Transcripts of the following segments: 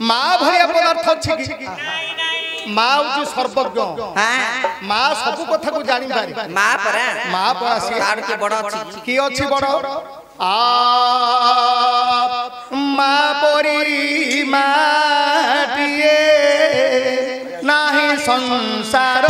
माँ भाया पदार्थ अच्छी की माँ हूँ सर्वज्ञ माँ सब कथा को जानी पारे माँ परा माँ परा के बड़ अछि की अच्छी बड़ आ माँ परी माटिए नाही संसार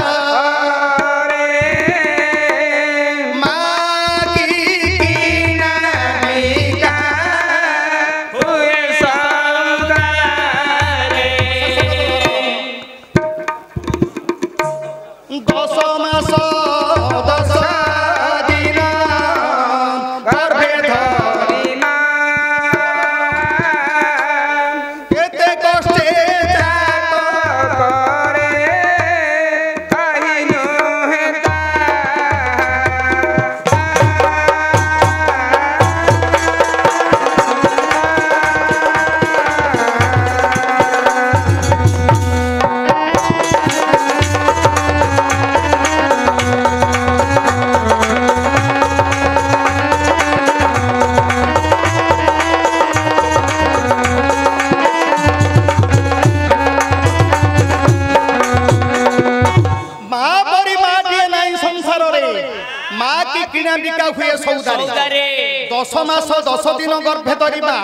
किना बिका हुए सौदारे 10 मास 10 दिन गर्भे धरिबा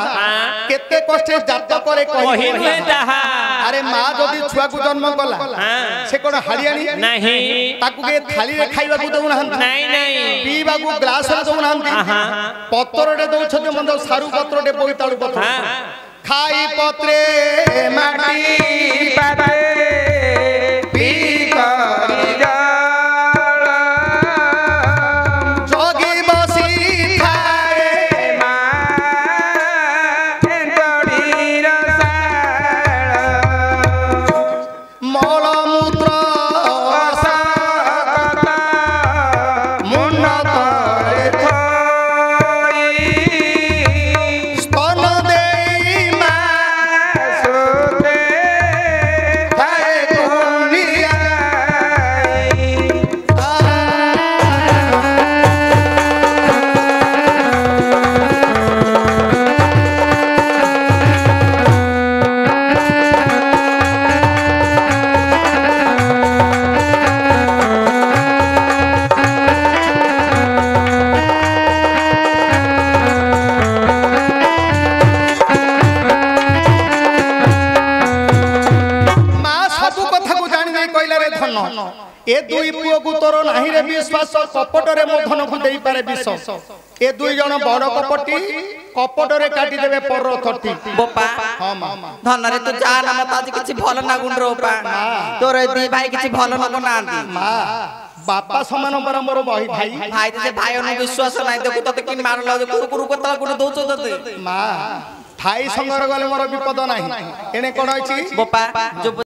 केते कष्टे जातक रे कहि अरे मां जदी छुआ को जन्म कला से कोन हरियाणी नहीं ताकु के थाली रे खाइबा को दउना नहीं नहीं पीबा को ग्लास रे दउना पत्तर रे दउ छते मंद सारू पत्र रे बोइताळु पत्र खाई पत्रे माटी पाते पी करी ए दुई पुओ को तोर नाही रे विश्वास कपट रे मो धन को देई पारे विश्व ए दुई जण बड़ कपटी कपट रे काटी देबे पर थटी बोपा हां मां धन रे तो जा ना मत आज किछि भल ना गुण रो पा तोर दी भाई किछि भल न बनांदी मां बापा समान पर मोर भाई भाई भाई ते भाई न विश्वास नाही देखु तते कि मारला कुरु कुरु कतला गुण दोचो तते मां भाई संगर गले मोर विपद नाही एने कोन अछि बोपा